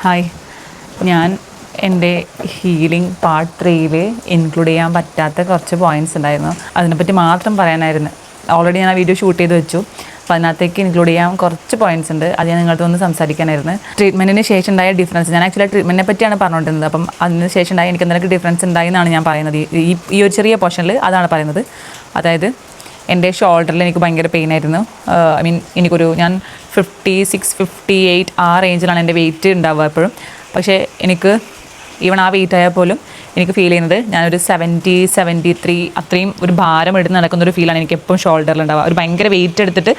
Hi, ഞാൻ എൻ്റെ healing part 3 include ചെയ്യാൻ പറ്റാത്ത കുറച്ച് പോയിൻറ്റ്സ് ഉണ്ടായിരുന്നു. അതിനെപ്പറ്റി മാത്രം പറയാനായിരുന്നു. ഓൾറെഡി ഞാൻ ആ വീഡിയോ ഷൂട്ട് ചെയ്ത് വെച്ചു. അപ്പോൾ അതിനകത്തേക്ക് ഇൻക്ലൂഡ് ചെയ്യാൻ കുറച്ച് പോയിൻറ്റ്സ് ഉണ്ട്. അത് ഞാൻ നിങ്ങളുടെ ഒന്ന് സംസാരിക്കാനായിരുന്നു. ട്രീറ്റ്മെൻറ്റിന് ശേഷം ഉണ്ടായ ഡിഫറൻസ്, ഞാൻ ആക്ച്വലി ട്രീറ്റ്മെൻറ്റിനെ പറ്റിയാണ് പറഞ്ഞുകൊണ്ടിരുന്നത്. അപ്പം അതിന് ശേഷം ഉണ്ടായി എനിക്ക് എന്തെങ്കിലും ഡിഫറൻസ് ഉണ്ടായി എന്നാണ് ഞാൻ പറയുന്നത്. ഈ ഒരു ചെറിയ പോർഷനിൽ അതാണ് പറയുന്നത്. അതായത് എൻ്റെ ഷോൾഡറിൽ എനിക്ക് ഭയങ്കര പെയിൻ ആയിരുന്നു. ഐ മീൻ ഞാൻ 56, 58 ആ റേഞ്ചിലാണ് എൻ്റെ വെയിറ്റ് ഉണ്ടാവുക എപ്പോഴും. പക്ഷേ എനിക്ക് ഈവൺ ആ വെയിറ്റ് ആയാൽ പോലും എനിക്ക് ഫീൽ ചെയ്യുന്നത് ഞാനൊരു 70, 73 അത്രയും ഒരു ഭാരം എടുത്ത് നടക്കുന്നൊരു ഫീലാണ് എനിക്ക് എപ്പോഴും ഷോൾഡറിൽ ഉണ്ടാവുക. ഒരു ഭയങ്കര വെയിറ്റ് എടുത്തിട്ട്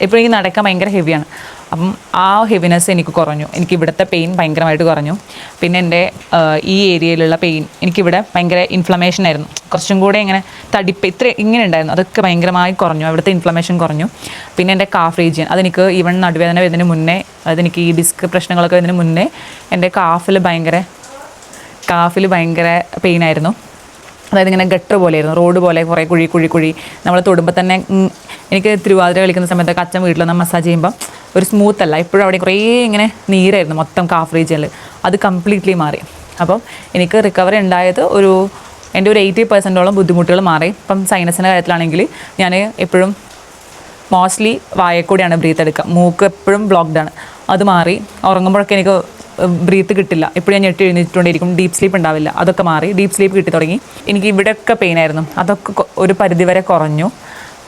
എപ്പോഴും എനിക്ക് നടക്കാൻ ഭയങ്കര ഹെവിയാണ്. അപ്പം ആ ഹെവിനെസ് എനിക്ക് കുറഞ്ഞു. എനിക്ക് ഇവിടുത്തെ പെയിൻ ഭയങ്കരമായിട്ട് കുറഞ്ഞു. പിന്നെ എൻ്റെ ഈ ഏരിയയിലുള്ള പെയിൻ, എനിക്കിവിടെ ഭയങ്കര ഇൻഫ്ലമേഷൻ ആയിരുന്നു. കുറച്ചും കൂടെ ഇങ്ങനെ തടിപ്പ് ഇങ്ങനെ ഉണ്ടായിരുന്നു. അതൊക്കെ ഭയങ്കരമായി കുറഞ്ഞു. അവിടുത്തെ ഇൻഫ്ലമേഷൻ കുറഞ്ഞു. പിന്നെ എൻ്റെ കാഫ് റീജിയൻ, അതെനിക്ക് ഈവൺ നടുവേദന വരുന്നതിന് മുന്നേ, അതെനിക്ക് ഈ ഡിസ്ക് പ്രശ്നങ്ങളൊക്കെ വരുന്നതിന് മുന്നേ എൻ്റെ കാഫിൽ ഭയങ്കര പെയിനായിരുന്നു. അതായത് ഇങ്ങനെ ഗട്ടർ പോലെയായിരുന്നു, റോഡ് പോലെ കുറേ കുഴി നമ്മൾ തൊടുമ്പോൾ തന്നെ. എനിക്ക് തിരുവാതിര കളിക്കുന്ന സമയത്തൊക്കെ അച്ഛൻ വീട്ടിലൊന്ന് മസാജ് ചെയ്യുമ്പം ഒരു സ്മൂത്ത് അല്ല, ഇപ്പോഴും അവിടെ കുറേ ഇങ്ങനെ നീരായിരുന്നു മൊത്തം കാഫ് റീജിയനിൽ. അത് കംപ്ലീറ്റ്ലി മാറി. അപ്പം എനിക്ക് റിക്കവറി ഉണ്ടായത് എൻ്റെ ഒരു 80% ബുദ്ധിമുട്ടുകൾ മാറി. ഇപ്പം സൈനസിൻ്റെ കാര്യത്തിലാണെങ്കിൽ ഞാൻ എപ്പോഴും മോസ്റ്റ്ലി വായക്കൂടിയാണ് ബ്രീത്ത് എടുക്കുക. മൂക്ക് എപ്പോഴും ബ്ലോക്ക്ഡാണ്. അത് മാറി. ഉറങ്ങുമ്പോഴൊക്കെ എനിക്ക് ബ്രീത്ത് കിട്ടില്ല. എപ്പോഴും ഞാൻ ഞെട്ടി എഴുന്നേറ്റുകൊണ്ടിരിക്കും. ഡീപ്പ് സ്ലീപ്പ് ഉണ്ടാവില്ല. അതൊക്കെ മാറി. ഡീപ്പ് സ്ലീപ്പ് കിട്ടി തുടങ്ങി. എനിക്ക് ഇവിടെയൊക്കെ പെയിനായിരുന്നു. അതൊക്കെ ഒരു പരിധിവരെ കുറഞ്ഞു.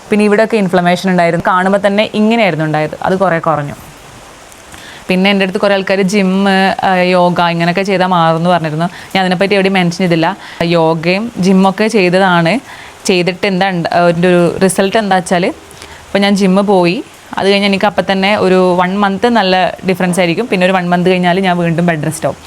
പിന്നെ ഇവിടെയൊക്കെ ഇൻഫ്ലമേഷൻ ഉണ്ടായിരുന്നു. കാണുമ്പോൾ തന്നെ ഇങ്ങനെയായിരുന്നു ഉണ്ടായത്. അത് കുറേ കുറഞ്ഞു. പിന്നെ എൻ്റെ അടുത്ത് കുറേ ആൾക്കാർ ജിമ്മ്, യോഗ ഇങ്ങനെയൊക്കെ ചെയ്താൽ മാറുമെന്ന് പറഞ്ഞിരുന്നു. ഞാൻ അതിനെപ്പറ്റി എവിടെയും മെൻഷൻ ചെയ്തില്ല. യോഗയും ജിമ്മൊക്കെ ചെയ്തിട്ട് എൻ്റെ ഒരു റിസൾട്ട് എന്താ വെച്ചാൽ, ഇപ്പോൾ ഞാൻ ജിമ്മ് പോയി, അത് കഴിഞ്ഞ് എനിക്ക് അപ്പം തന്നെ ഒരു 1 മന്ത് നല്ല ഡിഫറൻസ് ആയിരിക്കും. പിന്നെ ഒരു 1 മന്ത് കഴിഞ്ഞാൽ ഞാൻ വീണ്ടും ബെഡ് റെസ്റ്റ് ആവും.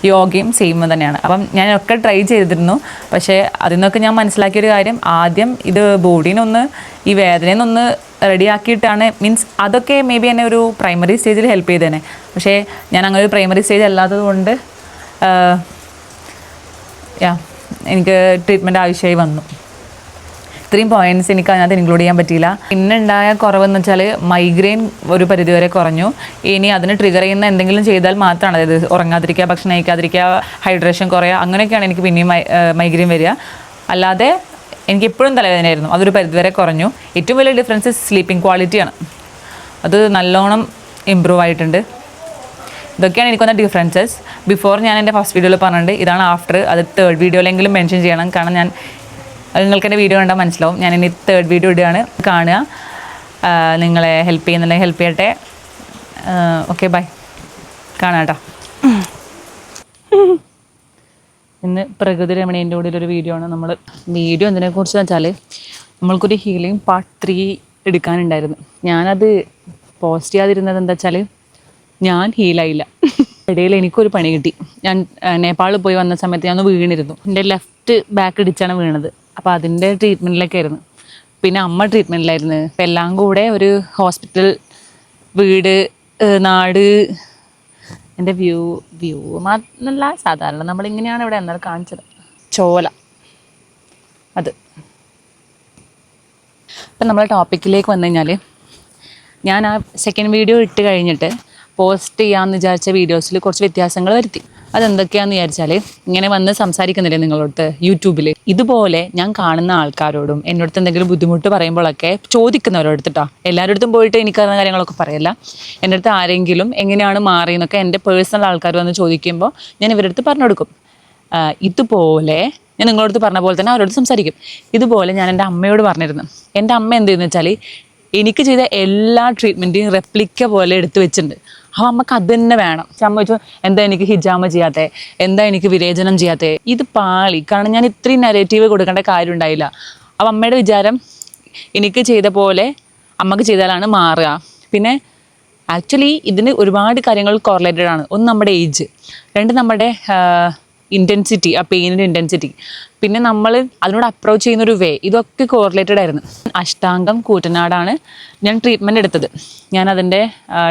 യോഗയും സെയിം തന്നെയാണ്. അപ്പം ഞാനൊക്കെ ട്രൈ ചെയ്തിരുന്നു. പക്ഷേ അതിൽ നിന്നൊക്കെ ഞാൻ മനസ്സിലാക്കിയൊരു കാര്യം, ആദ്യം ഇത് ബോഡീനൊന്ന് ഈ വേദനയൊന്നൊന്ന് റെഡിയാക്കിയിട്ടാണ്. മീൻസ് അതൊക്കെ മേ ബി എന്നെ ഒരു പ്രൈമറി സ്റ്റേജിൽ ഹെൽപ്പ് ചെയ്തേനെ. പക്ഷേ ഞാൻ അങ്ങനെ ഒരു പ്രൈമറി സ്റ്റേജ് അല്ലാത്തത് കൊണ്ട് എനിക്ക് ട്രീറ്റ്മെൻറ്റ് ആവശ്യമായി വന്നു. ഇത്രയും പോയിൻറ്റ്സ് എനിക്ക് അതിനകത്ത് ഇൻക്ലൂഡ് ചെയ്യാൻ പറ്റിയില്ല. പിന്നെ ഉണ്ടായ കുറവെന്ന് വെച്ചാൽ മൈഗ്രെയിൻ ഒരു പരിധിവരെ കുറഞ്ഞു. ഇനി അതിന് ട്രിഗർ ചെയ്യുന്ന എന്തെങ്കിലും ചെയ്താൽ മാത്രമാണ്, അതായത് ഉറങ്ങാതിരിക്കുക, ഭക്ഷണം കഴിക്കാതിരിക്കുക, ഹൈഡ്രേഷൻ കുറയുക, അങ്ങനെയൊക്കെയാണ് എനിക്ക് പിന്നെയും മൈഗ്രെയിൻ വരിക. അല്ലാതെ എനിക്ക് എപ്പോഴും തലവേദനയായിരുന്നു. അതൊരു പരിധിവരെ കുറഞ്ഞു. ഏറ്റവും വലിയ ഡിഫറൻസ് സ്ലീപ്പിംഗ് ക്വാളിറ്റിയാണ്. അത് നല്ലോണം ഇമ്പ്രൂവ് ആയിട്ടുണ്ട്. ഇതൊക്കെയാണ് എനിക്കൊന്ന ഡിഫറൻസസ്. ബിഫോർ ഞാൻ എൻ്റെ ഫസ്റ്റ് വീഡിയോയിൽ പറഞ്ഞിട്ടുണ്ട്. ഇതാണ് ആഫ്റ്റർ. അത് 3rd വീഡിയോയിലെങ്കിലും മെൻഷൻ ചെയ്യണം. കാരണം നിങ്ങൾക്ക് എൻ്റെ വീഡിയോ കണ്ടാൽ മനസ്സിലാവും. ഞാനിനി 3rd വീഡിയോ ഇടുകയാണ്, കാണുക. നിങ്ങളെ ഹെൽപ്പ് ചെയ്യുന്നുണ്ടെങ്കിൽ ഹെൽപ്പ് ചെയ്യട്ടെ. Okay, bye. കാണാം കേട്ടോ. ഇന്ന് പ്രകൃതി രമണീൻ്റെ കൂടെ ഒരു വീഡിയോ ആണ്. വീഡിയോ എന്തിനെക്കുറിച്ച് വെച്ചാൽ, നമ്മൾക്കൊരു ഹീലിംഗ് പാർട്ട് 3 എടുക്കാനുണ്ടായിരുന്നു. ഞാനത് പോസ്റ്റ് ചെയ്യാതിരുന്നത് എന്താ വെച്ചാൽ, ഞാൻ ഹീലായില്ല. ഇടയിൽ എനിക്കൊരു പണി കിട്ടി. ഞാൻ നേപ്പാളിൽ പോയി വന്ന സമയത്ത് ഞാൻ വീണിരുന്നു. എൻ്റെ ലെഫ്റ്റ് ബാക്ക് ഇടിച്ചാണ് വീണത്. അപ്പോൾ അതിൻ്റെ ട്രീറ്റ്മെൻറ്റിലൊക്കെ ആയിരുന്നു. പിന്നെ അമ്മ ട്രീറ്റ്മെൻറ്റിലായിരുന്നു. അപ്പോൾ എല്ലാം കൂടെ ഒരു ഹോസ്പിറ്റൽ, വീട്, നാട്, എൻ്റെ വ്യൂ മാത്രമല്ല, സാധാരണ നമ്മളിങ്ങനെയാണ് ഇവിടെ എന്നാലും കാണിച്ചത്. ചോല അത്. അപ്പം നമ്മൾ ടോപ്പിക്കിലേക്ക് വന്നു കഴിഞ്ഞാൽ, ഞാൻ ആ 2nd വീഡിയോ ഇട്ട് കഴിഞ്ഞിട്ട് പോസ്റ്റ് ചെയ്യാമെന്ന് വിചാരിച്ച വീഡിയോസിൽ കുറച്ച് വ്യത്യാസങ്ങൾ വരുത്തി. അതെന്തൊക്കെയാണെന്ന് വിചാരിച്ചാൽ, ഇങ്ങനെ വന്ന് സംസാരിക്കുന്നില്ലേ നിങ്ങളോട് യൂട്യൂബിൽ, ഇതുപോലെ ഞാൻ കാണുന്ന ആൾക്കാരോടും എന്നോടത്ത് എന്തെങ്കിലും ബുദ്ധിമുട്ട് പറയുമ്പോഴൊക്കെ ചോദിക്കുന്നവരോടത്തിട്ടോ, എല്ലാവരുടെ അടുത്തും പോയിട്ട് എനിക്കറിയുന്ന കാര്യങ്ങളൊക്കെ പറയല്ല. എൻ്റെ അടുത്ത് ആരെങ്കിലും എങ്ങനെയാണ് മാറിയെന്നൊക്കെ എൻ്റെ പേഴ്സണൽ ആൾക്കാർ വന്ന് ചോദിക്കുമ്പോൾ ഞാൻ ഇവരുടെ അടുത്ത് പറഞ്ഞു കൊടുക്കും. ഇതുപോലെ ഞാൻ നിങ്ങളോട് പറഞ്ഞ പോലെ തന്നെ അവരോട് സംസാരിക്കും. ഇതുപോലെ ഞാൻ എൻ്റെ അമ്മയോട് പറഞ്ഞിരുന്നു. എൻ്റെ അമ്മ എന്ത് ചെയ്യുന്നത് വെച്ചാൽ, എനിക്ക് ചെയ്ത എല്ലാ ട്രീറ്റ്മെൻറ്റും റെപ്ലിക്ക പോലെ എടുത്ത് വെച്ചിട്ടുണ്ട്. അപ്പോൾ അമ്മക്ക് അത് തന്നെ വേണം. അമ്മ ചോദിച്ചു, എന്താ എനിക്ക് ഹിജാമ ചെയ്യാത്തേ, എന്താ എനിക്ക് വിരേചനം ചെയ്യാത്തേ. ഇത് പാളി. കാരണം ഞാൻ ഇത്രയും നെഗറ്റീവ് കൊടുക്കേണ്ട കാര്യം ഉണ്ടായില്ല. അപ്പം അമ്മയുടെ വിചാരം എനിക്ക് ചെയ്ത പോലെ അമ്മക്ക് ചെയ്താലാണ് മാറുക. പിന്നെ ആക്ച്വലി ഇതിന് ഒരുപാട് കാര്യങ്ങൾ കോറിലേറ്റഡ് ആണ്. ഒന്ന് നമ്മുടെ ഏജ്, 2 നമ്മുടെ ഇൻറ്റൻസിറ്റി, ആ പെയിനിൻ്റെ ഇൻറ്റൻസിറ്റി, പിന്നെ നമ്മൾ അതിനോട് അപ്രോച്ച് ചെയ്യുന്നൊരു വേ, ഇതൊക്കെ കോറിലേറ്റഡ് ആയിരുന്നു. അഷ്ടാംഗം കൂറ്റനാടാണ് ഞാൻ ട്രീറ്റ്മെൻറ്റ് എടുത്തത്. ഞാൻ അതിൻ്റെ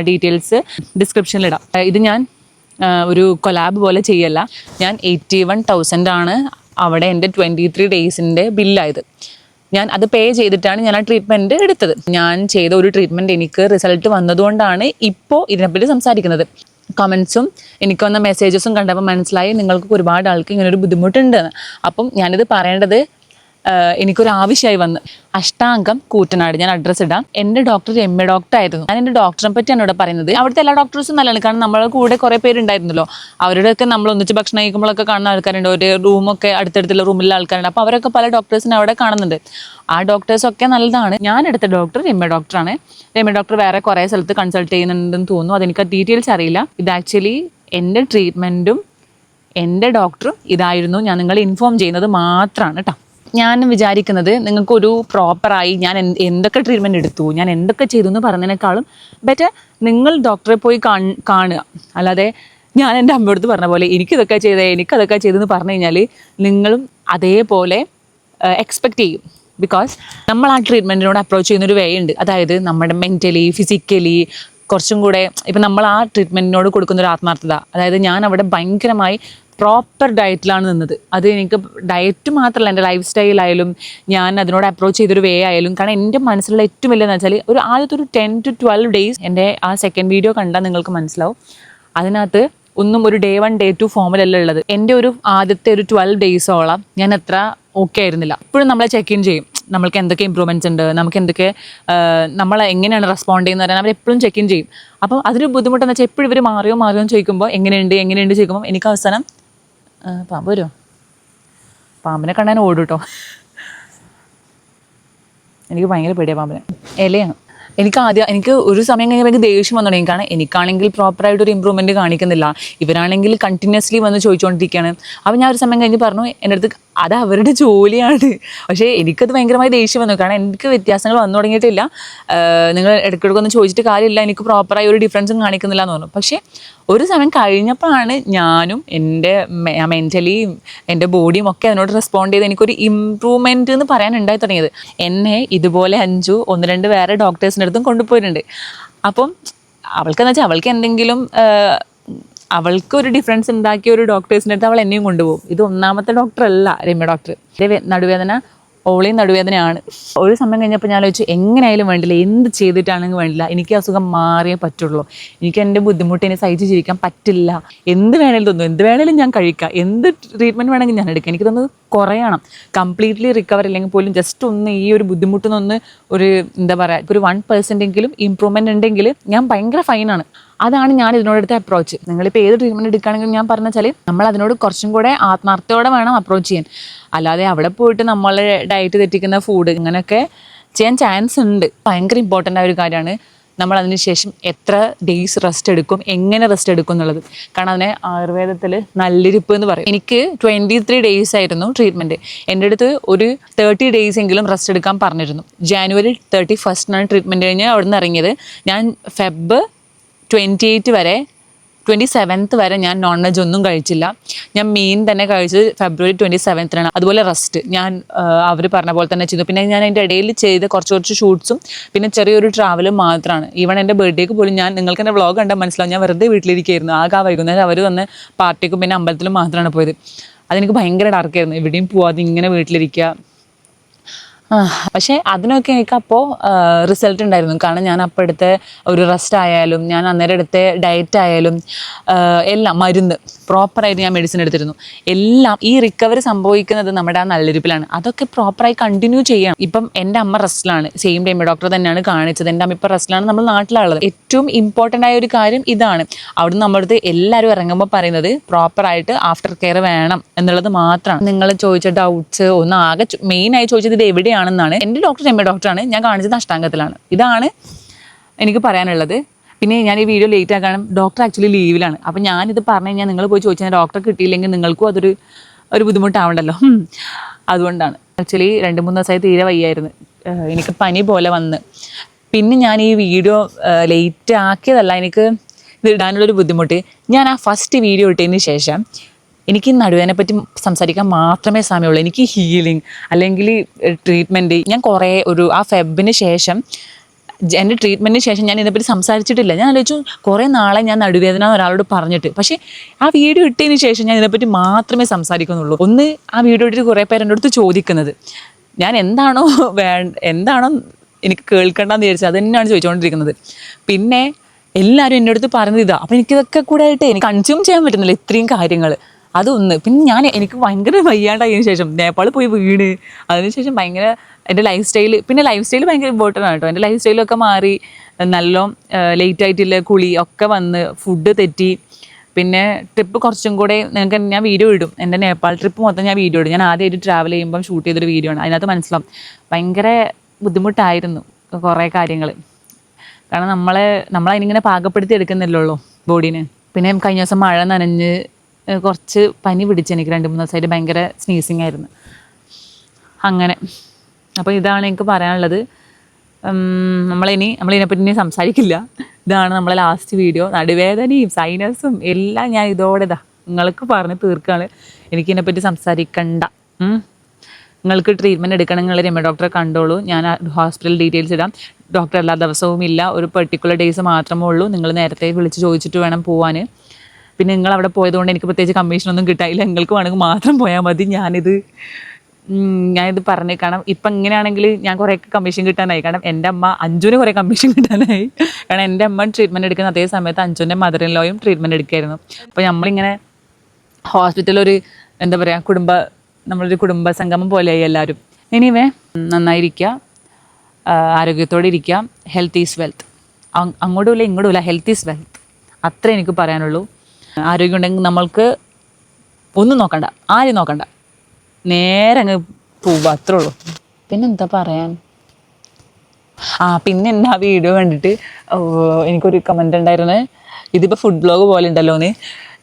ഡീറ്റെയിൽസ് ഡിസ്ക്രിപ്ഷനിലിടാം. ഇത് ഞാൻ ഒരു കൊലാബ് പോലെ ചെയ്യല്ല. ഞാൻ 81,000 അവിടെ എൻ്റെ 23 ഡേയ്സിൻ്റെ ബില്ലായത്. ഞാൻ അത് പേ ചെയ്തിട്ടാണ് ഞാൻ ആ ട്രീറ്റ്മെൻറ്റ് എടുത്തത്. ഞാൻ ചെയ്ത ഒരു ട്രീറ്റ്മെൻറ്റ് എനിക്ക് റിസൾട്ട് വന്നതുകൊണ്ടാണ് ഇപ്പോൾ ഇതിനെപ്പറ്റി സംസാരിക്കുന്നത്. കമൻസും എനിക്ക് വന്ന മെസ്സേജസും കണ്ടപ്പോൾ മനസ്സിലായി നിങ്ങൾക്ക് ഒരുപാട് ആൾക്ക് ഇങ്ങനൊരു ബുദ്ധിമുട്ടുണ്ടെന്ന്. അപ്പം ഞാനിത് പറയേണ്ടത് എനിക്കൊരു ആവശ്യമായി വന്ന്. അഷ്ടാംഗം കൂറ്റനാട്, ഞാൻ അഡ്രസ്സ് ഇടാം. എൻ്റെ ഡോക്ടർ MA ഡോക്ടർ ആയിരുന്നു. ഞാൻ എൻ്റെ ഡോക്ടറിനെ പറ്റിയാണ് ഇവിടെ പറയുന്നത്. അവിടുത്തെ എല്ലാ ഡോക്ടേഴ്സും നല്ലതാണ്. കാരണം നമ്മളെ കൂടെ കുറേ പേരുണ്ടായിരുന്നല്ലോ. അവരുടെയൊക്കെ നമ്മൾ ഒന്നിച്ച് ഭക്ഷണം കഴിക്കുമ്പോഴൊക്കെ കാണുന്ന ആൾക്കാരുണ്ട്. ഒരു റൂമൊക്കെ അടുത്തടുത്തുള്ള റൂമിലുള്ള ആൾക്കാരുണ്ട്. അപ്പോൾ അവരൊക്കെ പല ഡോക്ടേഴ്സിനെ അവിടെ കാണുന്നുണ്ട്. ആ ഡോക്ടേഴ്സൊക്കെ നല്ലതാണ്. ഞാൻ എടുത്ത ഡോക്ടർ MA ഡോക്ടറാണ്. MA ഡോക്ടർ വേറെ കുറേ സ്ഥലത്ത് കൺസൾട്ട് ചെയ്യുന്നുണ്ടെന്ന് തോന്നുന്നു. അതെനിക്ക് ഡീറ്റെയിൽസ് അറിയില്ല. ഇത് ആക്ച്വലി എൻ്റെ ട്രീറ്റ്മെൻറ്റും എൻ്റെ ഡോക്ടറും ഇതായിരുന്നു. ഞാൻ നിങ്ങളെ ഇൻഫോം ചെയ്യുന്നത് മാത്രമാണ് കേട്ടോ. ഞാൻ വിചാരിക്കുന്നത് നിങ്ങൾക്കൊരു പ്രോപ്പറായി ഞാൻ എന്തൊക്കെ ട്രീറ്റ്മെൻറ്റ് എടുത്തു, ഞാൻ എന്തൊക്കെ ചെയ്തു എന്ന് പറഞ്ഞതിനേക്കാളും ബെറ്റർ നിങ്ങൾ ഡോക്ടറെ പോയി കാണുക. അല്ലാതെ ഞാൻ എൻ്റെ അമ്മയോട് പറഞ്ഞ പോലെ എനിക്കിതൊക്കെ ചെയ്തെന്ന് പറഞ്ഞു കഴിഞ്ഞാൽ നിങ്ങളും അതേപോലെ എക്സ്പെക്റ്റ് ചെയ്യും. ബിക്കോസ് നമ്മൾ ആ ട്രീറ്റ്മെൻറ്റിനോട് അപ്രോച്ച് ചെയ്യുന്നൊരു വേ ഉണ്ട്. അതായത് നമ്മുടെ മെൻ്റലി ഫിസിക്കലി കുറച്ചും കൂടെ ഇപ്പം നമ്മൾ ആ ട്രീറ്റ്മെൻറ്റിനോട് കൊടുക്കുന്നൊരു ആത്മാർത്ഥത. അതായത് ഞാൻ അവിടെ ഭയങ്കരമായി പ്രോപ്പർ ഡയറ്റിലാണ് നിന്നത്. അത് എനിക്ക് ഡയറ്റ് മാത്രമല്ല, എൻ്റെ ലൈഫ് സ്റ്റൈലായാലും ഞാൻ അതിനോട് അപ്രോച്ച് ചെയ്തൊരു വേ ആയാലും. കാരണം എൻ്റെ മനസ്സിലുള്ള ഏറ്റവും വലിയതെന്ന് വെച്ചാൽ ആദ്യത്തെ ഒരു 10 to 12 days എൻ്റെ ആ സെക്കൻഡ് വീഡിയോ കണ്ടാൽ നിങ്ങൾക്ക് മനസ്സിലാവും. അതിനകത്ത് ഒന്നും ഒരു day 1 day 2 ഫോമിലല്ല ഉള്ളത്. എൻ്റെ ഒരു ആദ്യത്തെ ഒരു 12 days-ഓളം ഞാൻ അത്ര ഓക്കെ ആയിരുന്നില്ല. ഇപ്പോഴും നമ്മളെ ചെക്ക് ഇൻ ചെയ്യും, നമ്മൾക്ക് എന്തൊക്കെ ഇമ്പ്രൂവ്മെൻറ്റ്സ് ഉണ്ട്, നമുക്ക് എന്തൊക്കെ നമ്മൾ എങ്ങനെയാണ് റെസ്പോണ്ട് ചെയ്യുന്നത് പറയാൻ അവരെപ്പോഴും ചെക്ക് ഇൻ ചെയ്യും. അപ്പം അതൊരു ബുദ്ധിമുട്ടെന്ന് വെച്ചാൽ എപ്പോഴും ഇവർ മാറിയോ എന്ന് ചോദിക്കുമ്പോൾ എങ്ങനെയുണ്ട് ചോദിക്കുമ്പോൾ എനിക്ക് അവസാനം പാമ്പ് വരുമോ, പാമ്പിനെ കണ്ടാൽ ഓടും കേട്ടോ. എനിക്ക് ഭയങ്കര പേടിയാണ് പാമ്പിനെ. ഇലയാണ്. എനിക്ക് ഒരു സമയം കഴിഞ്ഞപ്പോൾ എനിക്ക് ദേഷ്യം വന്നു തുടങ്ങി. കാരണം എനിക്കാണെങ്കിൽ പ്രോപ്പറായിട്ടൊരു ഇമ്പ്രൂവ്മെൻറ്റ് കാണിക്കുന്നില്ല, ഇവരാണെങ്കിൽ കണ്ടിന്യൂസ്ലി വന്ന് ചോദിച്ചുകൊണ്ടിരിക്കുകയാണ്. അപ്പോൾ ഞാൻ ഒരു സമയം കഴിഞ്ഞ് പറഞ്ഞു എൻ്റെ അടുത്ത് അത് അവരുടെ ജോലിയാണ്. പക്ഷേ എനിക്കത് ഭയങ്കരമായി ദേഷ്യം വന്നു. കാരണം എനിക്ക് വ്യത്യാസങ്ങൾ വന്നു തുടങ്ങിയിട്ടില്ല. നിങ്ങൾ ഇടയ്ക്കിടയ്ക്കൊന്നും ചോദിച്ചിട്ട് കാര്യമില്ല, എനിക്ക് പ്രോപ്പറായി ഒരു ഡിഫറൻസും കാണിക്കുന്നില്ല എന്ന് പറഞ്ഞു. പക്ഷേ ഒരു സമയം കഴിഞ്ഞപ്പോഴാണ് ഞാനും എൻ്റെ മെൻ്റലിയും എൻ്റെ ബോഡിയും ഒക്കെ അതിനോട് റെസ്പോണ്ട് ചെയ്ത് എനിക്കൊരു ഇമ്പ്രൂവ്മെൻറ്റ് എന്ന് പറയാൻ ഉണ്ടായി തുടങ്ങിയത്. എന്നെ ഇതുപോലെ 1-2 വേറെ ഡോക്ടേഴ്സിൻ്റെ അടുത്തും കൊണ്ടുപോയിട്ടുണ്ട്. അപ്പം അവൾക്കെന്ന് വെച്ചാൽ അവൾക്ക് എന്തെങ്കിലും അവൾക്കൊരു ഡിഫറൻസ് ഉണ്ടാക്കിയ ഒരു ഡോക്ടേഴ്സിൻ്റെ അടുത്ത് അവൾ എന്നെയും കൊണ്ടുപോകും. ഇത് ഒന്നാമത്തെ ഡോക്ടറല്ല രമ്യ ഡോക്ടർ. നടുവേദന ഓളെയും നടുവേദനയാണ്. ഒരു സമയം കഴിഞ്ഞപ്പോൾ ഞാൻ ചോദിച്ചു എങ്ങനെയായാലും വേണ്ടില്ല, എന്ത് ചെയ്തിട്ടാണെങ്കിൽ വേണ്ടില്ല, എനിക്ക് അസുഖം മാറിയേ പറ്റുള്ളൂ. എനിക്ക് എൻ്റെ ബുദ്ധിമുട്ട് ഇനി സഹിച്ച് ജീവിക്കാൻ പറ്റില്ല. എന്ത് വേണേലും തോന്നുന്നു, എന്ത് വേണേലും ഞാൻ കഴിക്കാം, എന്ത് ട്രീറ്റ്മെൻറ്റ് വേണമെങ്കിൽ ഞാൻ എടുക്കാം. എനിക്ക് തോന്നുന്നത് കുറയണം. കംപ്ലീറ്റ്ലി റിക്കവർ ഇല്ലെങ്കിൽ പോലും ജസ്റ്റ് ഒന്ന് ഈ ഒരു ബുദ്ധിമുട്ടിനൊന്ന് ഒരു എന്താ പറയുക ഒരു 1% ഇമ്പ്രൂവ്മെൻറ്റ് ഉണ്ടെങ്കിൽ ഞാൻ ഭയങ്കര ഫൈനാണ്. അതാണ് ഞാൻ ഇതിനോടെടുത്ത അപ്രോച്ച്. നിങ്ങളിപ്പോൾ ഏത് ട്രീറ്റ്മെൻറ്റ് എടുക്കുകയാണെങ്കിലും ഞാൻ പറഞ്ഞ വെച്ചാൽ നമ്മൾ അതിനോട് കുറച്ചും കൂടെ ആത്മാർത്ഥത്തോടെ വേണം അപ്രോച്ച് ചെയ്യാൻ. അല്ലാതെ അവിടെ പോയിട്ട് നമ്മൾ ഡയറ്റ് തെറ്റിക്കുന്ന ഫുഡ് ഇങ്ങനെയൊക്കെ ചെയ്യാൻ ചാൻസ് ഉണ്ട്. ഭയങ്കര ഇമ്പോർട്ടൻ്റ് ആയ ഒരു കാര്യമാണ് നമ്മൾ അതിന് ശേഷം എത്ര ഡേയ്സ് റെസ്റ്റ് എടുക്കും, എങ്ങനെ റെസ്റ്റ് എടുക്കും എന്നുള്ളത്. കാരണം അതിനെ ആയുർവേദത്തിൽ നല്ലിരിപ്പ് എന്ന് പറയും. എനിക്ക് 23 days ആയിരുന്നു ട്രീറ്റ്മെൻറ്റ്. എൻ്റെ അടുത്ത് ഒരു 30 days എങ്കിലും റെസ്റ്റ് എടുക്കാൻ പറഞ്ഞിരുന്നു. January 31st ട്രീറ്റ്മെൻറ്റ് കഴിഞ്ഞ് അവിടെ നിന്ന് ഇറങ്ങിയത്. ഞാൻ Feb 28 വരെ 27th വരെ ഞാൻ നോൺ വെജ് ഒന്നും കഴിച്ചില്ല. ഞാൻ മീൻ തന്നെ കഴിച്ചത് February 27th. അതുപോലെ റെസ്റ്റ് ഞാൻ അവർ പറഞ്ഞ പോലെ തന്നെ ചെയ്തു. പിന്നെ ഞാൻ അതിൻ്റെ ഇടയിൽ ചെയ്ത കുറച്ച് ഷൂട്ട്സും പിന്നെ ചെറിയൊരു ട്രാവലും മാത്രമാണ്. ഈവൺ എൻ്റെ ബർത്ത്ഡേക്ക് പോലും ഞാൻ നിങ്ങൾക്ക് എൻ്റെ വ്ളോഗ് കണ്ടാൽ മനസ്സിലാവും, ഞാൻ വെറുതെ വീട്ടിലിരിക്കുകയായിരുന്നു. ആകെ വൈകുന്നേരം അവർ വന്ന് പാർട്ടിക്കും പിന്നെ അമ്പലത്തിലും മാത്രമാണ് പോയത്. അതെനിക്ക് ഭയങ്കര ഡാർക്കായിരുന്നു. എവിടെയും പോവാതെ ഇങ്ങനെ വീട്ടിലിരിക്കുക. പക്ഷേ അതിനൊക്കെ എനിക്കപ്പോൾ റിസൾട്ട് ഉണ്ടായിരുന്നു. കാരണം ഞാൻ അപ്പോൾ എടുത്ത ഒരു റെസ്റ്റ് ആയാലും ഞാൻ അന്നേരം എടുത്ത ഡയറ്റ് ആയാലും എല്ലാം മരുന്ന് പ്രോപ്പറായിട്ട് ഞാൻ മെഡിസിൻ എടുത്തിരുന്നു. എല്ലാം ഈ റിക്കവറി സംഭവിക്കുന്നത് നമ്മുടെ ആ നല്ലിരിപ്പിലാണ്. അതൊക്കെ പ്രോപ്പറായി കണ്ടിന്യൂ ചെയ്യണം. ഇപ്പം എൻ്റെ അമ്മ റെസ്റ്റിലാണ്, സെയിം ടൈം ഡോക്ടർ തന്നെയാണ് കാണിച്ചത്. എൻ്റെ അമ്മ ഇപ്പോൾ റെസ്റ്റിലാണ്, നമ്മൾ നാട്ടിലുള്ളത്. ഏറ്റവും ഇമ്പോർട്ടൻ്റ് ആയ ഒരു കാര്യം ഇതാണ്. അവിടുന്ന് നമ്മുടെ അടുത്ത് എല്ലാവരും ഇറങ്ങുമ്പോൾ പറയുന്നത് പ്രോപ്പറായിട്ട് ആഫ്റ്റർ കെയർ വേണം എന്നുള്ളത് മാത്രമാണ്. നിങ്ങൾ ചോദിച്ച ഡൗട്ട്സ് ഒന്ന് ആകെ മെയിനായി ചോദിച്ചത് ഇത് എവിടെയാണെന്നാണ്. എൻ്റെ ഡോക്ടർ രമ്യ ഡോക്ടറാണ്, ഞാൻ കാണിച്ചത് അഷ്ടാംഗത്തിലാണ്. ഇതാണ് എനിക്ക് പറയാനുള്ളത്. പിന്നെ ഞാൻ ഈ വീഡിയോ ലേറ്റ് ആക്കാനും ഡോക്ടർ ആക്ച്വലി ലീവിലാണ്. അപ്പം ഞാനിത് പറഞ്ഞു കഴിഞ്ഞാൽ നിങ്ങൾ പോയി ചോദിച്ചാൽ ഡോക്ടറെ കിട്ടിയില്ലെങ്കിൽ നിങ്ങൾക്കും അതൊരു ബുദ്ധിമുട്ടാവണ്ടല്ലോ. അതുകൊണ്ടാണ് ആക്ച്വലി 2-3 ദിവസമായി തീരെ വയ്യായിരുന്നു. എനിക്ക് പനി പോലെ വന്ന് പിന്നെ ഞാൻ ഈ വീഡിയോ ലേറ്റ് ആക്കിയതല്ല, എനിക്ക് ഇത് ഇടാനുള്ളൊരു ബുദ്ധിമുട്ട്. ഞാൻ ആ ഫസ്റ്റ് വീഡിയോ ഇട്ടതിന് ശേഷം എനിക്ക് നടുവേദനയെ പറ്റി സംസാരിക്കാൻ മാത്രമേ സമയമുള്ളൂ. എനിക്ക് ഹീലിംഗ് അല്ലെങ്കിൽ ട്രീറ്റ്മെൻറ്റ് ഞാൻ കുറേ ആ ഫെബിന് ശേഷം എൻ്റെ ട്രീറ്റ്മെൻറ്റിന് ശേഷം ഞാൻ ഇതിനെപ്പറ്റി സംസാരിച്ചിട്ടില്ല. ഞാൻ ആലോചിച്ചു കുറേ നാളെ ഞാൻ നടുവേദന ഒരാളോട് പറഞ്ഞിട്ട്. പക്ഷേ ആ വീഡിയോ ഇട്ടതിന് ശേഷം ഞാൻ ഇതിനെപ്പറ്റി മാത്രമേ സംസാരിക്കുന്നുള്ളൂ. ഒന്ന് ആ വീഡിയോ ഇട്ടിട്ട് കുറേ പേര് എൻ്റെ അടുത്ത് ചോദിക്കുന്നത് ഞാൻ എന്താണോ എനിക്ക് കേൾക്കേണ്ടെന്ന് വിചാരിച്ചത് അത് തന്നെയാണ് ചോദിച്ചുകൊണ്ടിരിക്കുന്നത്. പിന്നെ എല്ലാവരും എൻ്റെ അടുത്ത് പറഞ്ഞത് ഇതാ. അപ്പം എനിക്കിതൊക്കെ കൂടെ ആയിട്ട് എനിക്ക് കൺസ്യൂം ചെയ്യാൻ പറ്റുന്നില്ല ഇത്രയും കാര്യങ്ങൾ. അതൊന്ന് പിന്നെ എനിക്ക് ഭയങ്കര വയ്യാണ്ടായതിനു ശേഷം നേപ്പാൾ പോയി വീണ് അതിനുശേഷം ഭയങ്കര എൻ്റെ ലൈഫ് സ്റ്റൈൽ ഭയങ്കര ഇമ്പോർട്ടൻ്റ് ആണ് കേട്ടോ. എൻ്റെ ലൈഫ് സ്റ്റൈലൊക്കെ മാറി, നല്ല ലേറ്റ് ആയിട്ടില്ല കുളി ഒക്കെ വന്ന്, ഫുഡ് തെറ്റി. പിന്നെ ട്രിപ്പ് കുറച്ചും കൂടെ ഞാൻ വീഡിയോ ഇടും, എൻ്റെ നേപ്പാൾ ട്രിപ്പ് മൊത്തം ഞാൻ വീഡിയോ ഇടും. ഞാൻ ആദ്യമായിട്ട് ട്രാവൽ ചെയ്യുമ്പം ഷൂട്ട് ചെയ്തൊരു വീഡിയോ ആണ്. അതിനകത്ത് മനസ്സിലാവും ഭയങ്കര ബുദ്ധിമുട്ടായിരുന്നു കുറേ കാര്യങ്ങൾ. കാരണം നമ്മളതിനിങ്ങനെ പാകപ്പെടുത്തി എടുക്കുന്നില്ലല്ലോ ബോഡീനെ. പിന്നെ കഴിഞ്ഞ ദിവസം മഴ നനഞ്ഞ് കുറച്ച് പനി പിടിച്ച് എനിക്ക് 2-3 ദിവസമായിട്ട് ഭയങ്കര സ്നീസിങ് ആയിരുന്നു. അങ്ങനെ അപ്പോൾ ഇതാണ് എനിക്ക് പറയാനുള്ളത്. നമ്മളിതിനെപ്പറ്റി ഇനി സംസാരിക്കില്ല. ഇതാണ് നമ്മളെ ലാസ്റ്റ് വീഡിയോ. നടുവേദനയും സൈനസും എല്ലാം ഞാൻ ഇതോടെ നിങ്ങൾക്ക് പറഞ്ഞ് തീർക്കുകയാണ്. എനിക്കിതിനെപ്പറ്റി സംസാരിക്കണ്ട. നിങ്ങൾക്ക് ട്രീറ്റ്മെൻറ്റ് എടുക്കണം, നിങ്ങൾ രമ്യ ഡോക്ടറെ കണ്ടോളൂ. ഞാൻ ഹോസ്പിറ്റൽ ഡീറ്റെയിൽസ് ഇടാം. ഡോക്ടർ എല്ലാ ദിവസവും ഇല്ല, ഒരു പെർട്ടിക്കുലർ ഡേയ്സ് മാത്രമേ ഉള്ളൂ. നിങ്ങൾ നേരത്തെ വിളിച്ച് ചോദിച്ചിട്ട് വേണം പോകാൻ. പിന്നെ നിങ്ങൾ അവിടെ പോയതുകൊണ്ട് എനിക്ക് പ്രത്യേകിച്ച് കമ്മീഷനൊന്നും കിട്ടാനില്ല. നിങ്ങൾക്ക് വേണമെങ്കിൽ മാത്രം പോയാൽ മതി. ഞാനിത് പറഞ്ഞു. കാരണം ഇപ്പം ഇങ്ങനെയാണെങ്കിൽ ഞാൻ കുറേയൊക്കെ കമ്മീഷൻ കിട്ടാനായി. കാരണം എൻ്റെ അമ്മ അഞ്ജുവിന് കുറേ കമ്മീഷൻ കിട്ടാനായി. കാരണം എൻ്റെ അമ്മ ട്രീറ്റ്മെൻറ്റ് എടുക്കുന്ന അതേ സമയത്ത് അഞ്ജുവിൻ്റെ മദർ ഇൻ ലോയും ട്രീറ്റ്മെൻറ്റ് എടുക്കുമായിരുന്നു. അപ്പോൾ നമ്മളിങ്ങനെ ഹോസ്പിറ്റലൊരു എന്താ പറയുക, നമ്മളൊരു കുടുംബ സംഗമം പോലെയായി എല്ലാവരും. എനിവേ, നന്നായിരിക്കുക, ആരോഗ്യത്തോടെ ഇരിക്കുക. Health is wealth. അങ്ങോട്ടുമില്ല ഇങ്ങോട്ടുമില്ല, ഹെൽത്ത് ഈസ് വെൽത്ത്. അത്രേ എനിക്ക് പറയാനുള്ളൂ. ആരോഗ്യം ഉണ്ടെങ്കിൽ നമ്മൾക്ക് ഒന്നും നോക്കണ്ട, ആരും നോക്കണ്ട, നേരെ അങ്ങ് പോവുക, അത്രേ ഉള്ളൂ. പിന്നെന്താ പറയാൻ. പിന്നെ എൻ്റെ ആ വീഡിയോ കണ്ടിട്ട് എനിക്കൊരു കമൻ്റ് ഉണ്ടായിരുന്നു, ഇതിപ്പോൾ ഫുഡ് ബ്ലോഗ് പോലെ ഉണ്ടല്ലോ എന്ന്.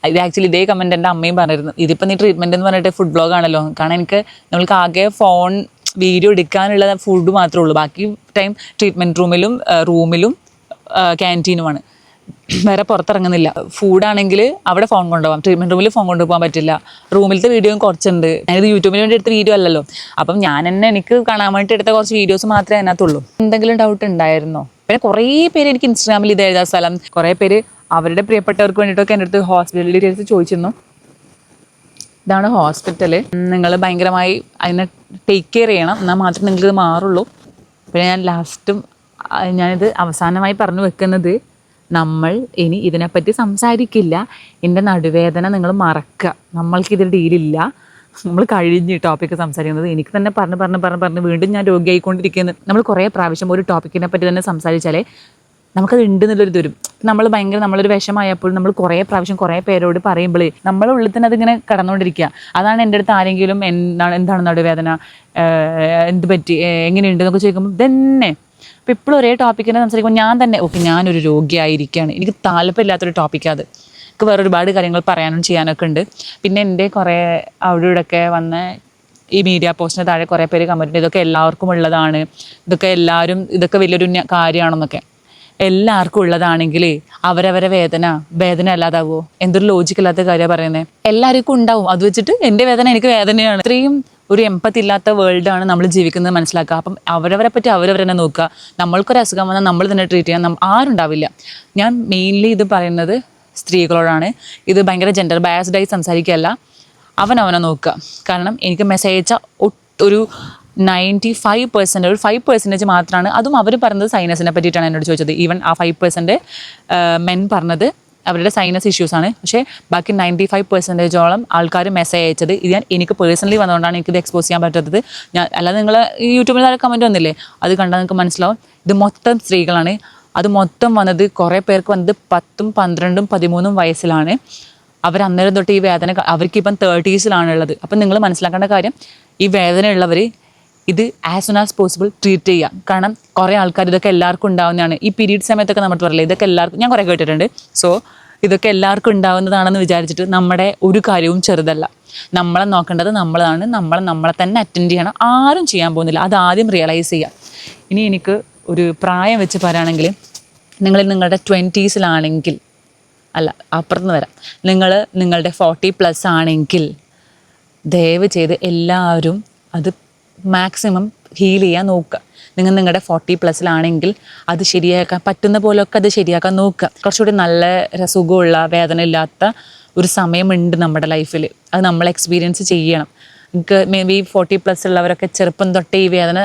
ഇത് ആക്ച്വലി ഇതേ കമൻറ്റ് എൻ്റെ അമ്മയും പറഞ്ഞിരുന്നു. ഇതിപ്പോൾ നീ ട്രീറ്റ്മെൻറ്റ് എന്ന് പറഞ്ഞിട്ട് ഫുഡ് ബ്ലോഗ് ആണല്ലോ. കാരണം നമ്മൾക്ക് ആകെ ഫോൺ വീഡിയോ എടുക്കാനുള്ള ഫുഡ് മാത്രമേ ഉള്ളൂ. ബാക്കി ടൈം ട്രീറ്റ്മെൻറ്റ് റൂമിലും ക്യാൻറ്റീനുമാണ്. വേറെ പുറത്തിറങ്ങുന്നില്ല. ഫുഡാണെങ്കിൽ അവിടെ ഫോൺ കൊണ്ടുപോകാം, ട്രീറ്റ്മെൻറ്റ് റൂമിൽ ഫോൺ കൊണ്ടുപോകാൻ പറ്റില്ല. റൂമിലത്തെ വീഡിയോയും കുറച്ചുണ്ട്. ഞാനിത് യൂട്യൂബിന് വേണ്ടി എടുത്ത വീഡിയോ അല്ലല്ലോ. അപ്പം എനിക്ക് കാണാൻ വേണ്ടി എടുത്ത കുറച്ച് വീഡിയോസ് മാത്രമേ അതിനകത്തുള്ളൂ. എന്തെങ്കിലും ഡൗട്ട് ഉണ്ടായിരുന്നോ? പിന്നെ കുറേ പേര് എനിക്ക് ഇൻസ്റ്റാഗ്രാമിൽ ഇത് എഴുതാൻ സ്ഥലം, കുറേ പേര് അവരുടെ പ്രിയപ്പെട്ടവർക്ക് വേണ്ടിയിട്ടൊക്കെ എൻ്റെ അടുത്ത് ഹോസ്പിറ്റൽ ഡീറ്റെയിൽസ് ചോദിച്ചിരുന്നു. ഇതാണ് ഹോസ്പിറ്റൽ. നിങ്ങൾ ഭയങ്കരമായി അതിനെ ടേക്ക് കെയർ ചെയ്യണം, എന്നാൽ മാത്രമേ നിങ്ങൾക്കിത് മാറുള്ളൂ. പിന്നെ ഞാനിത് അവസാനമായി പറഞ്ഞു വെക്കുന്നത്, നമ്മൾ ഇനി ഇതിനെപ്പറ്റി സംസാരിക്കില്ല. എൻ്റെ നടുവേദന നിങ്ങൾ മറക്കുക. നമ്മൾക്കിതിൽ ഡീലില്ല. നമ്മൾ കഴിഞ്ഞ് ടോപ്പിക്ക് സംസാരിക്കുന്നത്. എനിക്ക് തന്നെ പറഞ്ഞ് വീണ്ടും ഞാൻ രോഗിയായിക്കൊണ്ടിരിക്കുന്നത്. നമ്മൾ കുറേ പ്രാവശ്യം ഒരു ടോപ്പിക്കിനെ പറ്റി തന്നെ സംസാരിച്ചാലേ നമുക്കത് ഉണ്ടെന്നുള്ളൊരു വരും. നമ്മളൊരു വിഷമായപ്പോൾ നമ്മൾ കുറേ പ്രാവശ്യം കുറേ പേരോട് പറയുമ്പോൾ നമ്മളെ ഉള്ളിൽ തന്നെ അതിങ്ങനെ കടന്നുകൊണ്ടിരിക്കുക. അതാണ് എൻ്റെ അടുത്ത് ആരെങ്കിലും എന്താണ് നടുവേദന, എന്ത് പറ്റി, എങ്ങനെയുണ്ട് എന്നൊക്കെ ചോദിക്കുമ്പോൾ തന്നെ അപ്പോൾ ഇപ്പോഴും ഒരേ ടോപ്പിക്കിനെ സംസാരിക്കുമ്പോൾ ഞാൻ തന്നെ ഞാനൊരു രോഗിയായിരിക്കുകയാണ്. എനിക്ക് താല്പര്യമില്ലാത്തൊരു ടോപ്പിക്കാണ് അത്. എനിക്ക് വേറെ ഒരുപാട് കാര്യങ്ങൾ പറയാനും ചെയ്യാനൊക്കെ ഉണ്ട്. പിന്നെ എൻ്റെ കുറേ അവിടെ ഇവിടെയൊക്കെ വന്ന് ഈ മീഡിയ പോസ്റ്റിന് താഴെ കുറേ പേര് കമൻറ്റ്, ഇതൊക്കെ എല്ലാവർക്കും ഉള്ളതാണ്, ഇതൊക്കെ വലിയൊരു കാര്യമാണെന്നൊക്കെ. എല്ലാവർക്കും ഉള്ളതാണെങ്കിൽ അവരവരെ വേദന അല്ലാതാവുമോ? എന്തൊരു ലോജിക്കല്ലാത്ത കാര്യമാണ് പറയുന്നത്. എല്ലാവർക്കും ഉണ്ടാവും. അത് വെച്ചിട്ട് എൻ്റെ വേദന എനിക്ക് വേദനയാണ്. ഇത്രയും ഒരു എമ്പത്തി ഇല്ലാത്ത വേൾഡാണ് നമ്മൾ ജീവിക്കുന്നത് മനസ്സിലാക്കുക. അപ്പം അവരവരെ പറ്റി അവരവർ തന്നെ നോക്കുക. നമ്മൾക്കൊരു അസുഖം വന്നാൽ നമ്മൾ തന്നെ ട്രീറ്റ് ചെയ്യാൻ ആരുണ്ടാവില്ല. ഞാൻ മെയിൻലി ഇത് പറയുന്നത് സ്ത്രീകളോടാണ്. ഇത് ഭയങ്കര ജെൻഡർ ബയാസ്ഡായി സംസാരിക്കുകയല്ല. അവനവനെ നോക്കുക. കാരണം എനിക്ക് മെസ്സേജ് ഒരു 95% ഒരു 5% മാത്രമാണ്. അതും അവർ പറഞ്ഞത് സൈനസിനെ പറ്റിയിട്ടാണ് എന്നോട് ചോദിച്ചത്. ഈവൻ ആ 5% മെൻ പറഞ്ഞത് അവരുടെ സൈനസ് ഇഷ്യൂസാണ്. പക്ഷേ ബാക്കി 95%ഓളം ആൾക്കാർ മെസ്സേജ് അയച്ചത് ഇത് എനിക്ക് പേഴ്സണലി വന്നതുകൊണ്ടാണ് എനിക്കിത് എക്സ്പോസ് ചെയ്യാൻ പറ്റാത്തത്. അല്ലാതെ നിങ്ങൾ ഈ യൂട്യൂബിൽ താഴെ കമൻറ്റ് വന്നില്ലേ, അത് കണ്ടാൽ നിങ്ങൾക്ക് മനസ്സിലാവും. ഇത് മൊത്തം സ്ത്രീകളാണ്. അത് മൊത്തം വന്നത് കുറേ പേർക്ക് വന്നത് 10, 12, 13 വയസ്സിലാണ്. അവർ അന്നേരം തൊട്ട് ഈ വേദന അവർക്കിപ്പം 30s അപ്പം നിങ്ങൾ മനസ്സിലാക്കേണ്ട കാര്യം, ഈ വേദന ഉള്ളവർ ഇത് as soon as possible treat ചെയ്യുക. കാരണം കുറേ ആൾക്കാർ ഇതൊക്കെ എല്ലാവർക്കും ഉണ്ടാവുന്നതാണ്. ഈ പീരീഡ് സമയത്തൊക്കെ നമ്മൾ പറയില്ലേ, ഇതൊക്കെ എല്ലാവർക്കും, ഞാൻ കുറേ കേട്ടിട്ടുണ്ട്. സോ ഇതൊക്കെ എല്ലാവർക്കും ഉണ്ടാവുന്നതാണെന്ന് വിചാരിച്ചിട്ട് നമ്മുടെ ഒരു കാര്യവും ചെറുതല്ല. നമ്മളെ നോക്കേണ്ടത് നമ്മളാണ്. നമ്മളെ തന്നെ അറ്റൻഡ് ചെയ്യണം. ആരും ചെയ്യാൻ പോകുന്നില്ല. അതാദ്യം റിയലൈസ് ചെയ്യുക. ഇനി എനിക്ക് ഒരു പ്രായം വെച്ച് പറയുകയാണെങ്കിൽ, നിങ്ങളുടെ 20s അല്ല, അപ്പുറത്തുനിന്ന് വരാം, നിങ്ങളുടെ 40+ ആണെങ്കിൽ ദയവ് ചെയ്ത് എല്ലാവരും അത് മാക്സിമം ഹീൽ ചെയ്യാൻ നോക്കുക. നിങ്ങളുടെ 40+ അത് ശരിയാക്കാൻ പറ്റുന്ന പോലെയൊക്കെ അത് ശരിയാക്കാൻ നോക്കുക. കുറച്ചുകൂടി നല്ല സുഖമുള്ള വേദന ഇല്ലാത്ത ഒരു സമയമുണ്ട് നമ്മുടെ ലൈഫിൽ. അത് നമ്മൾ എക്സ്പീരിയൻസ് ചെയ്യണം. നിങ്ങൾക്ക് മേ ബി 40+ ഉള്ളവരൊക്കെ ചെറുപ്പം തൊട്ടേ ഈ വേദന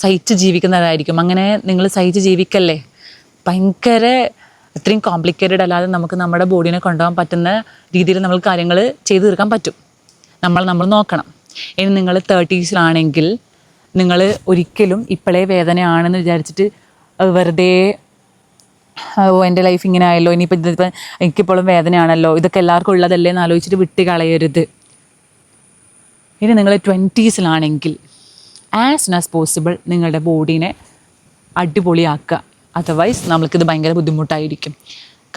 സഹിച്ച് ജീവിക്കുന്നവരായിരിക്കും. അങ്ങനെ നിങ്ങൾ സഹിച്ച് ജീവിക്കല്ലേ. ഭയങ്കര അത്രയും കോംപ്ലിക്കേറ്റഡ് അല്ലാതെ നമുക്ക് നമ്മുടെ ബോഡീനെ കൊണ്ടുപോകാൻ പറ്റുന്ന രീതിയിൽ നമ്മൾ കാര്യങ്ങൾ ചെയ്തു തീർക്കാൻ പറ്റും. നമ്മൾ നോക്കണം. ഇനി നിങ്ങൾ 30s നിങ്ങൾ ഒരിക്കലും ഇപ്പോഴേ വേദനയാണെന്ന് വിചാരിച്ചിട്ട് വെറുതെ എൻ്റെ ലൈഫ് ഇങ്ങനെ ആയല്ലോ, ഇനിയിപ്പോൾ ഇതിപ്പോൾ എനിക്കിപ്പോഴും വേദനയാണല്ലോ, ഇതൊക്കെ എല്ലാവർക്കും ഉള്ളതല്ലേ എന്ന് ആലോചിച്ചിട്ട് വിട്ട് കളയരുത്. ഇനി നിങ്ങൾ 20s as soon as possible നിങ്ങളുടെ ബോഡീനെ അടിപൊളിയാക്കുക. അതർവൈസ് നമ്മൾക്കിത് ഭയങ്കര ബുദ്ധിമുട്ടായിരിക്കും.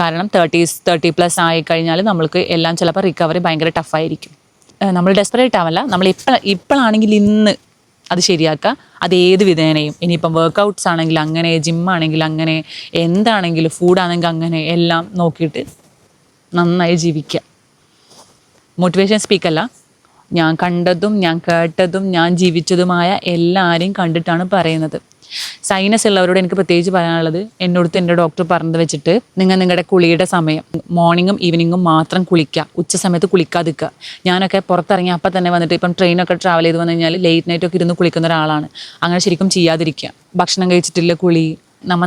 കാരണം 30+ ആയിക്കഴിഞ്ഞാൽ നമ്മൾക്ക് എല്ലാം ചിലപ്പോൾ റിക്കവറി ഭയങ്കര ടഫായിരിക്കും. നമ്മൾ ഡെസ്പറേറ്റ് ആവല്ല, നമ്മൾ ഇപ്പോഴാണെങ്കിൽ ഇന്ന് അത് ശരിയാക്കുക. അത് ഏത് വിധേനയും, ഇനിയിപ്പം വർക്കൗട്ട്സ് ആണെങ്കിൽ അങ്ങനെ, ജിമ്മാണെങ്കിൽ അങ്ങനെ, എന്താണെങ്കിലും ഫുഡാണെങ്കിൽ അങ്ങനെ, എല്ലാം നോക്കിയിട്ട് നന്നായി ജീവിക്കുക. മോട്ടിവേഷൻ സ്പീക്കല്ല, ഞാൻ കണ്ടതും ഞാൻ കേട്ടതും ഞാൻ ജീവിച്ചതുമായ എല്ലാവരെയും കണ്ടിട്ടാണ് പറയുന്നത്. സൈനസ് ഉള്ളവരോട് എനിക്ക് പ്രത്യേകിച്ച് പറയാനുള്ളത്, എന്നോടത്ത് എൻ്റെ ഡോക്ടർ പറഞ്ഞത് വെച്ചിട്ട് നിങ്ങളുടെ കുളിയുടെ സമയം മോർണിംഗും ഈവനിങ്ങും മാത്രം കുളിക്കുക, ഉച്ച സമയത്ത് കുളിക്കാതിരിക്കുക. ഞാനൊക്കെ പുറത്തിറങ്ങി അപ്പം തന്നെ വന്നിട്ട് ഇപ്പം ട്രെയിനൊക്കെ ട്രാവൽ ചെയ്ത് വന്നു കഴിഞ്ഞാൽ ലേറ്റ് നൈറ്റൊക്കെ ഇരുന്ന് കുളിക്കുന്ന ഒരാളാണ്. അങ്ങനെ ശരിക്കും ചെയ്യാതിരിക്കുക. ഭക്ഷണം കഴിച്ചിട്ടില്ല കുളി,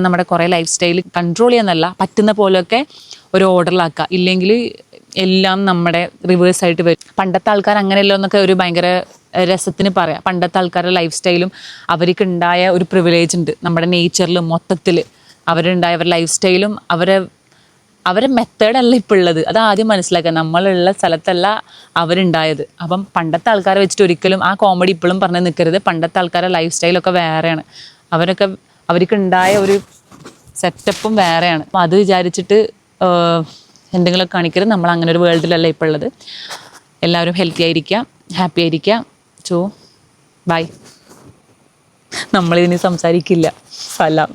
നമ്മുടെ കുറേ ലൈഫ് സ്റ്റൈൽ കൺട്രോൾ ചെയ്യാന്നല്ല, പറ്റുന്ന പോലെയൊക്കെ ഒരു ഓർഡറിലാക്കുക. ഇല്ലെങ്കിൽ എല്ലാം നമ്മുടെ റിവേഴ്സായിട്ട് വരും. പണ്ടത്തെ ആൾക്കാർ അങ്ങനെയല്ലോ എന്നൊക്കെ ഒരു ഭയങ്കര രസത്തിന് പറയാം. പണ്ടത്തെ ആൾക്കാരുടെ ലൈഫ് സ്റ്റൈലും അവർക്ക് ഉണ്ടായ ഒരു പ്രിവിലേജ് ഉണ്ട് നമ്മുടെ നേച്ചറിലും മൊത്തത്തിൽ. അവരുടെ ലൈഫ് സ്റ്റൈലും അവരെ മെത്തേഡല്ല ഇപ്പോൾ ഉള്ളത്. അത് ആദ്യം മനസ്സിലാക്കുക. നമ്മളുള്ള സ്ഥലത്തല്ല അവരുണ്ടായത്. അപ്പം പണ്ടത്തെ ആൾക്കാരെ വെച്ചിട്ട് ഒരിക്കലും ആ കോമഡി ഇപ്പോഴും പറഞ്ഞ് നിൽക്കരുത്. പണ്ടത്തെ ആൾക്കാരുടെ ലൈഫ് സ്റ്റൈലൊക്കെ വേറെയാണ്. അവർക്കുണ്ടായ ഒരു സെറ്റപ്പും വേറെയാണ്. അപ്പം അത് വിചാരിച്ചിട്ട് എന്തെങ്കിലുമൊക്കെ കാണിക്കരുത്. നമ്മൾ അങ്ങനെ ഒരു വേൾഡിലല്ല ഇപ്പോൾ ഉള്ളത്. എല്ലാവരും ഹെൽത്തി ആയിരിക്കുക, ഹാപ്പി ആയിരിക്കുക. ബൈ. നമ്മളിതിന് സംസാരിക്കില്ല. സലാം.